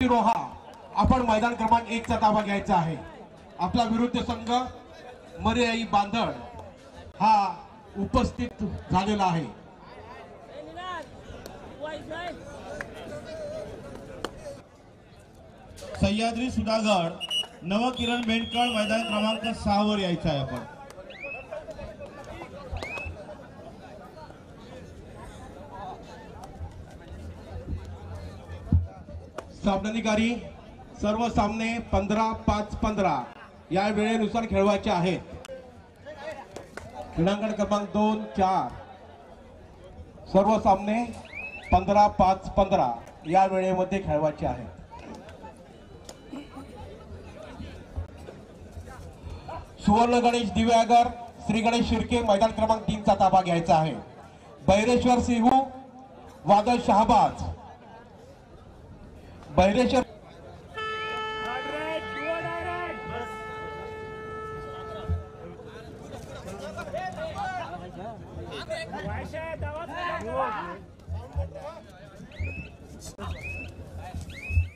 तिरोहा आपण मैदान क्रमांक 1 चा ताबा घ्यायचा आहे। आपला विरुद्ध संघ मर्याई बांधण हा उपस्थित झालेला आहे। सह्याद्री सुधागड नवकिरण बेंडकळ मैदान क्रमांक 6 वर यायचं आहे आपण। सामनाधिकारी सर्व सामने 15-5-15 या वेळेनुसार खेळवायचे आहेत। क्रीडांगण क्रमांक 2-4 सर्व सामने 15-5-15 या वेळेमध्ये खेळवायचे आहेत। सुवर्ण गणेश दिव्यागर श्री गणेश शिर्के मैदान क्रमांक 3 चा ताबा घ्यायचा आहे। बैरेश्वर सिंहू वादळ शहाबाज बैरेश्वर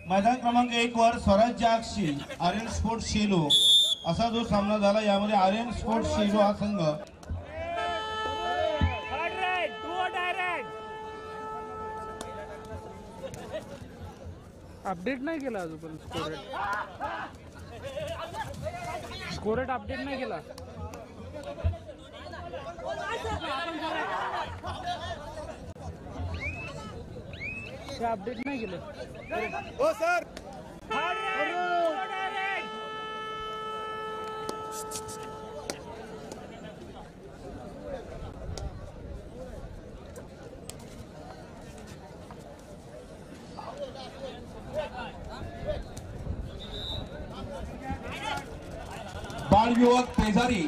मैदान क्रमांक 1 वर स्वराज्य अक्षी आर्यन स्पोर्ट्स शेलो असा जो सामना झाला, यामध्ये आर्यन स्पोर्ट्स शेलो हा संघ अपडेट नाही केला अजून। स्कोर रेट अपडेट नाही केला। ते अपडेट नाही केलं। हो सर बाल युवक पेजारी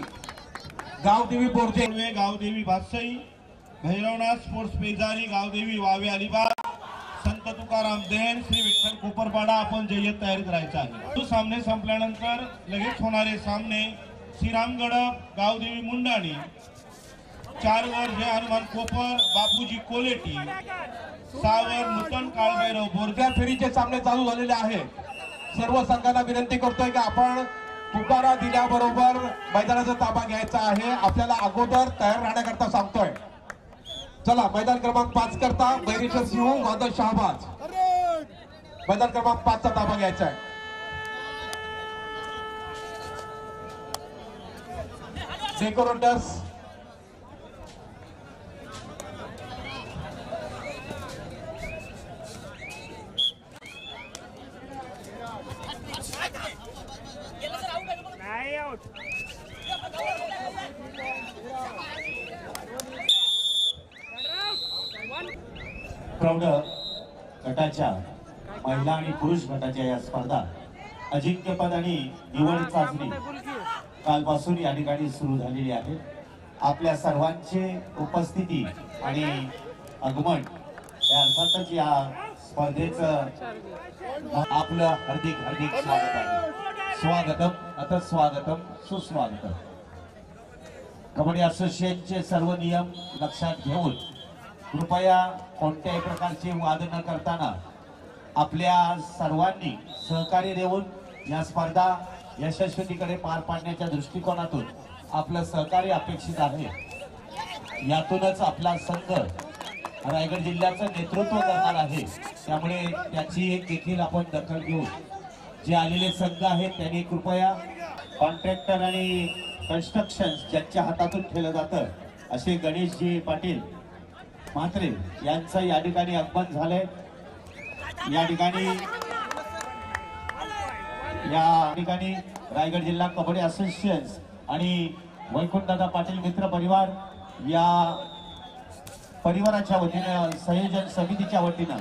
गावदेवी बोरजे गावदेवी बादशाही भैरवनाथ स्पोर्ट्स पेजारी गावदेवी वावे अलिबाग संत तुकाराम देन श्री विठ्ठल कोपरपाडा आपण जय्यत तयार करायचा आहे। तो सामने संपल्यानंतर लगेच होणारे सामने श्रीरामगड गावदेवी मुंडाणी 4 वर जय हनुमान कोपर बापूजी कोलेटी 6 वर नूतन काळभैरव बोरजा फेरीचे सामने चालू झालेले आहेत। सर्व संघांना विनंती करतोय की आपण पुकारा दिल्याबरोबर मैदानाचा ताबा घ्यायचा आहे। आपल्याला अगोदर तयार राहण्याकरता सांगतोय। चला मैदान क्रमांक 5 करता बैरेश्वर सिंह वादळ शहाबाज मैदान क्रमांक 5 चा ताबा घ्यायचा आहे। डेकोरेटर्स प्रौढ गटाच्या महिला आणि पुरुष गटाच्या या स्पर्धा अजिंक्यपद आणि निवड चाचणी कालपासून या ठिकाणी सुरू झालेली आहे। आपल्या सर्वांचे उपस्थिती आणि आगमन या अर्थातच या स्पर्धेचं आपलं हार्दिक हार्दिक स्वागत आहे। स्वागतम अथ स्वागतम सुस्वागतम। कबड्डी असोसिएशनचे सर्व नियम लक्षात घेऊन कृपया कोणत्याही प्रकारचे वाद न करताना आपल्या सर्वांनी सहकार्य देऊन या स्पर्धा यशस्वीतेकडे पार पाडण्याच्या दृष्टिकोनातून आपलं सहकार्य अपेक्षित आहे। यातूनच आपला संघ रायगड जिल्ह्याचं नेतृत्व करणार आहे, त्यामुळे त्याची देखील आपण दखल घेऊ। जे आलेले संघ आहेत त्यांनी कृपया कॉन्ट्रॅक्टर आणि कन्स्ट्रक्शन ज्यांच्या हातातून केलं जातं असे गणेशजी पाटील म्हात्रे यांचं या ठिकाणी आगमन झालंय। या ठिकाणी रायगड जिल्हा कबड्डी असोसिएशन आणि वैकुंठदादा पाटील मित्र परिवार या परिवाराच्या वतीने संयोजन समितीच्या वतीने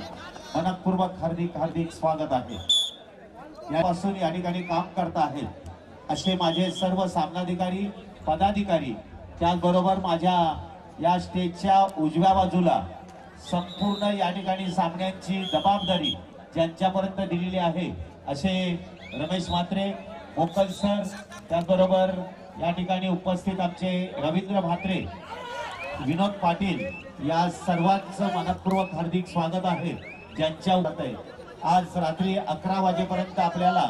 मनपूर्वक हार्दिक हार्दिक स्वागत आहे। यापासून या ठिकाणी काम करत आहेत असे माझे सर्व सामनाधिकारी पदाधिकारी, त्याचबरोबर माझ्या या स्टेजच्या उजव्या बाजूला संपूर्ण या ठिकाणी सामन्यांची जबाबदारी ज्यांच्यापर्यंत दिलेली आहे असे रमेश म्हात्रे मोकल सर, त्याचबरोबर या ठिकाणी उपस्थित आमचे रवींद्र म्हात्रे, विनोद पाटील, या सर्वांचं मनपूर्वक हार्दिक स्वागत आहे। ज्यांच्या आज रात्री 11 वाजेपर्यंत आपल्याला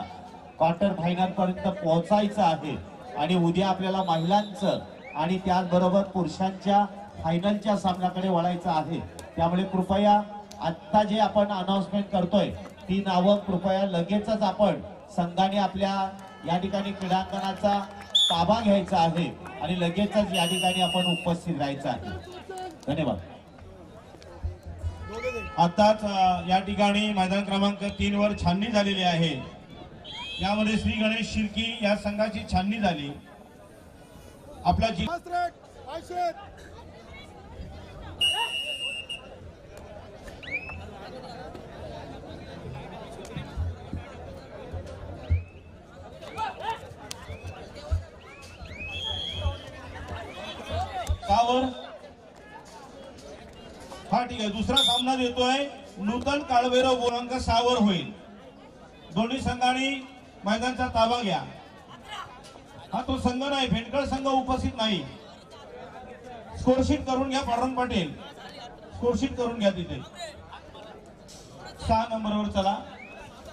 क्वार्टर फायनल पर्यंत पोहोचायचं आहे आणि उद्या आपल्याला महिलांचं आणि त्याचबरोबर पुरुषांच्या फायनलच्या सामन्याकडे वळायचं आहे. त्यामुळे कृपया आत्ता जे आपण अनाउन्समेंट करतोय ती नावं कृपया लगेचच आपण संघाने आपल्या या ठिकाणी क्रीडांगणाचा ताबा घ्यायचा आहे आणि लगेचच या ठिकाणी आपण उपस्थित राहायचं आहे. धन्यवाद. आताच या ठिकाणी मैदान क्रमांक 3 वर छाननी झालेली आहे. यामध्ये श्री गणेश शिर्की या संघाची छाननी झाली. आपला सावर हा ठीक आहे. दुसरा सामना देतोय नूतन काळभैरव क्रमांक 6 वर होईल. दोन्ही संघांनी मैदानाचा ताबा घ्या. हा तो संघ नाही, भेंडकळ संघ उपस्थित नाही. स्कोरशीट करून घ्या. पांडुरंग पाटील स्कोरशीट करून घ्या. तिथे 6 नंबरवर चला.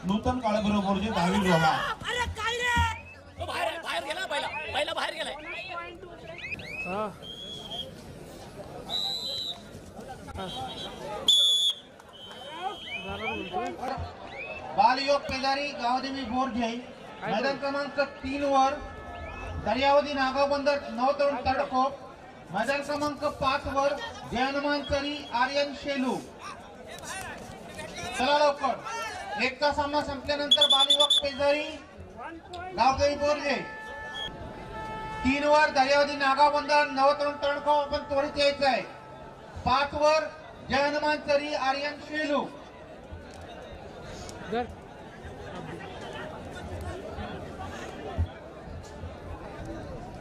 नूतन काळभैरव बोर्जे दहावी रोहा. हा बालयोग पेदारी गावदेवी बोर्जे मैदान क्रमांक 3 वर दर्यावती नागाव बंदर नवतरुण तडकोप. मैदान क्रमांक 5 वर जय हनुमान चरी आर्यन शेलू. चला लवकर. एकचा सामना संपल्यानंतर बालयोग पेदारी गावदेवी बोर्जे 3 वर दर्यावती नागाव बंदर नवतरुण तडकोप. आपण त्वरित यायचं आहे. 5 वर जय हनुमान चरी आर्यन शेलू. जर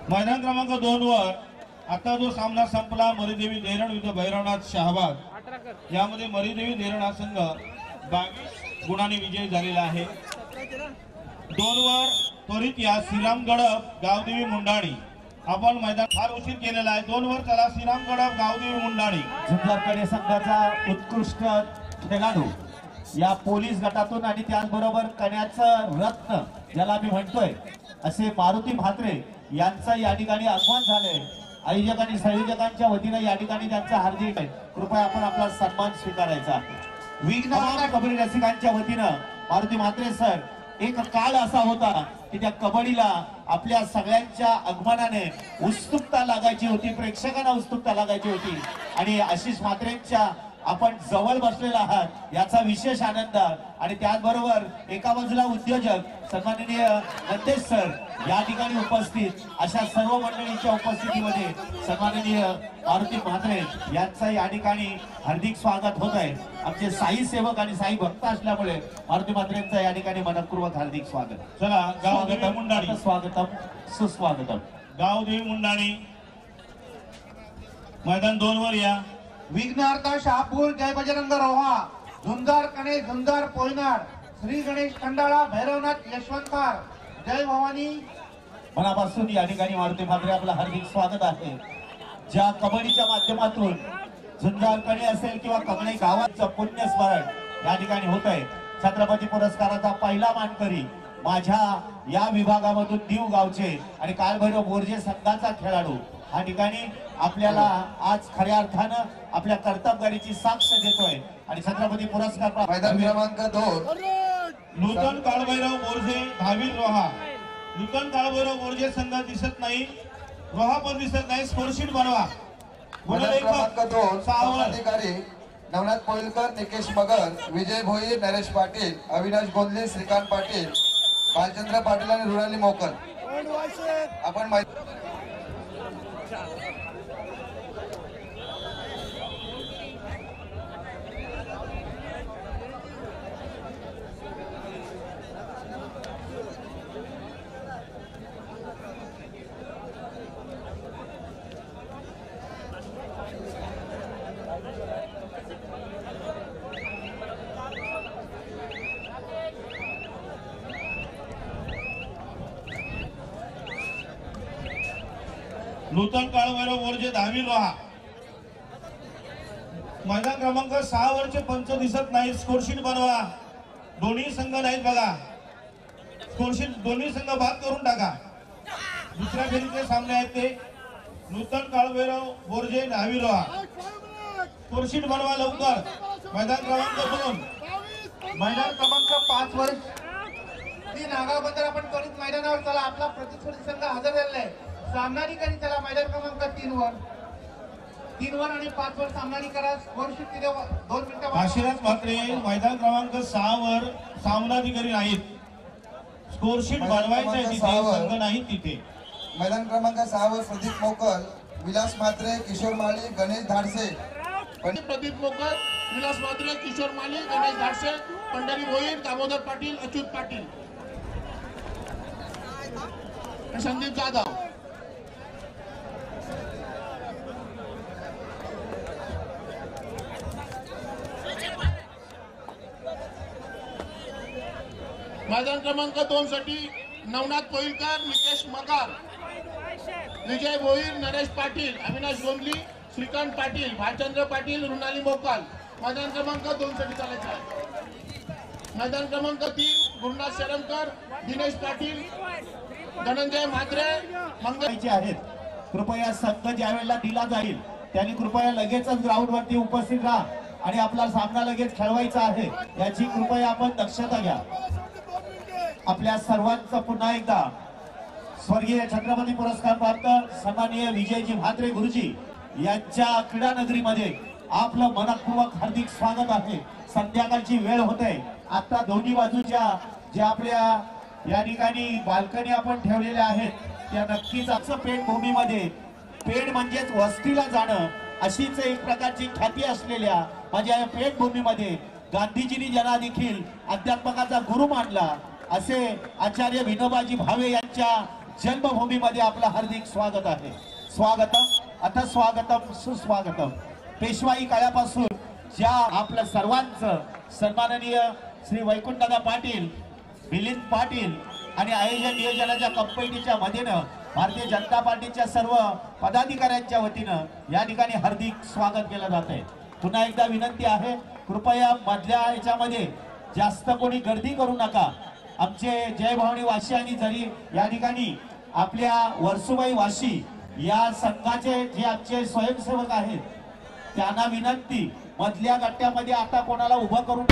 मैदान क्रमांक 2 वर आता जो सामना संपला मरीदेवी देरण विरुद्ध भैरवनाथ शहाबाद. 18 कर. यामध्ये मरीदेवी देरण हा संघ 22 गुणांनी विजयी झालेला आहे. 2 वर त्वरित या श्रीराम गडप गावदेवी मुंडाणी. आपण मैदान फार उशीर केलेला आहे. 2 वर चला. श्रीराम गडप गावदेवी मुंडाणी. झुंजारकडे संघाचा उत्कृष्ट खेळाडू या पोलीस गटातून आणि त्याचबरोबर कण्याचं रत्न ज्याला आम्ही म्हणतोय असे मारुती म्हात्रे यांचा या ठिकाणी आगमन झाले. आयोजक आणि संयोजकांच्या वतीने या ठिकाणी त्यांचा हार्दिक कृपया आपण आपला सन्मान स्वीकारायचा आहे. विघ्न कबड्डी रसिकांच्या वतीनं मारुती म्हात्रे सर, एक काळ असा होता की त्या कबड्डीला आपल्या सगळ्यांच्या आगमनाने उत्सुकता लागायची होती, प्रेक्षकांना उत्सुकता लागायची होती आणि आशिष म्हात्रेंच्या आपण जवळ बसलेला आहात याचा विशेष आनंद. आणि त्याचबरोबर एका बाजूला उद्योजक सन्माननीय नंदेश सर या ठिकाणी उपस्थित, अशा सर्व मंडळींच्या उपस्थितीमध्ये सन्माननीय मारुती म्हात्रे यांचं या ठिकाणी हार्दिक स्वागत होत आहे. आमचे साई सेवक आणि साई भक्त असल्यामुळे मारुती म्हात्रेंचं या ठिकाणी मनपूर्वक हार्दिक स्वागत. चला गावदेवी मुंडाणी. स्वागतम सुस्वागतम. गावदेवी मुंडाणी मैदान 2 वर या. विघ्नार्थ शहापूर जय बजरंग रोहा. झुंजार कणे झुंजार पोयनाड श्री गणेश खंडाळा भैरवनाथ यशवंतकार जय भवानी. मनापासून या ठिकाणी मारुती म्हात्रे आपलं हार्दिक स्वागत आहे. ज्या कबड्डीच्या माध्यमातून झुंजारकडे असेल किंवा कबड्डी गावाचं पुण्य स्मरण या ठिकाणी होत आहे. छत्रपती पुरस्काराचा पहिला मानकरी माझ्या या विभागामधून दीव गावचे आणि काळभैरव बोर्जे संघाचा खेळाडू हा ठिकाणी आपल्याला आज खऱ्या अर्थानं आपल्या कर्तबगारीची साक्ष देतोय आणि छत्रपती पुरस्कार मैदान क्रमांक 2 नूतन काळभैरव बोर्जे दहावी रोहा. नूतन काळभैरव बोर्जे संघ दिसत नाही, रोहा पण दिसत नाही. स्कोरशीट बनवा. मैदान क्रमांक 2 सावर अधिकारी नवनाथ पोईलकर, निकेश मगर, विजय भोईर, नरेश पाटील, अविनाश गोंदले, श्रीकांत पाटील, बालचंद्र पाटील आणि रुणाली मोकर. आपण नूतन काळभैरव बोर्जे दहावी रोहा. मैदान क्रमांक 6 वरचे पंच दिसत नाही. स्कोरशीट बनवा. दोन्ही संघ नाहीत बघा, स्कोरशीट दोन्ही संघ बाद करून टाका. दुसऱ्या फेरीचे सामने आहेत ते नूतन काळभैरव बोरजे नाविरोहा. स्कोरशीट बनवा लवकर. मैदान क्रमांक 2, मैदान क्रमांक 5 वर ती नागाव बंदर आपण त्वरित मैदानावर चला. आपला प्रतिस्पर्धी संघ हजर झालेला आहे. सामनारी करी चला मैदान क्रमांक 3 वर आणि 5 वर सामनारी करा. स्कोरशीट तिथे 2 मिनिटं काशीनाथ म्हात्रे मैदान क्रमांक 6 वर सामनाधिकारी नाहीत. स्कोरशीट बनवायचं आहे तिथे, संघ नाही तिथे. मैदान क्रमांक 6 वर प्रदीप मोकल, विलास म्हात्रे, किशोर माळी, गणेश धाडसे. प्रदीप मोकर, विलास म्हात्रे, किशोर माली, गणेश धाडसे, पंढरी भोईर, दामोदर पाटील, अच्युत पाटील आणि संदीप जाधव. मैदान क्रमांक 2 साठी नवनाथ कोईलकर, निकेश मगर, विजय भोईर, नरेश पाटील, अविनाश गोंदली, श्रीकांत पाटील, भालचंद्र पाटील, रुणाली मोकाल. मैदान क्रमांक 2 साठी चालायचं आहे. मैदान क्रमांक 3 गुरुनाथ शरमकर, दिनेश पाटील, धनंजय म्हात्रे, मंगळाचे आहेत. कृपया संघ ज्यावेळेला दिला जाईल त्यांनी कृपया लगेचच ग्राउंड वरती उपस्थित राहा आणि आपला सामना लगेच खेळवायचा आहे याची कृपया आपण दक्षता घ्या. आपल्या सर्वांचं पुन्हा एकदा स्वर्गीय छत्रपती पुरस्कार प्राप्त सन्माननीय विजयजी म्हात्रे गुरुजी यांच्या क्रीडा नगरीमध्ये आपलं मनपूर्वक हार्दिक स्वागत आहे. संध्याकाळची वेळ होते. आता दोन्ही बाजूच्या ज्या आपल्या या ठिकाणी बाल्कनी आपण ठेवलेल्या आहेत त्या नक्कीच आजचं पेठभूमीमध्ये, पेठ म्हणजेच वस्तीला जाणं अशीच एक प्रकारची ख्याती असलेल्या माझ्या या पेठभूमीमध्ये गांधीजींनी ज्यांना देखील अध्यात्मकाचा गुरु मानला असे आचार्य विनोबाजी भावे यांच्या जन्मभूमीमध्ये आपलं हार्दिक स्वागत आहे. स्वागतम, अथ स्वागतम, सुस्वागतम. पेशवाई काळापासून ज्या आपल्या सर्वांचं सन्माननीय श्री वैकुंठदादा पाटील, मिलिंद पाटील आणि आयोजन नियोजनाच्या कंपनीच्या वतीनं भारतीय जनता पार्टीच्या सर्व पदाधिकाऱ्यांच्या वतीनं या ठिकाणी हार्दिक स्वागत केलं जात आहे. पुन्हा एकदा विनंती आहे, कृपया मधल्या याच्यामध्ये जास्त कोणी गर्दी करू नका. आमचे जय भवानी वाशी आणि जरी या ठिकाणी आपल्या वर्सुबाई वाशी या संघाचे जे आमचे स्वयंसेवक आहेत त्यांना विनंती, मधल्या गट्ट्यामध्ये आता कोणाला उभं करून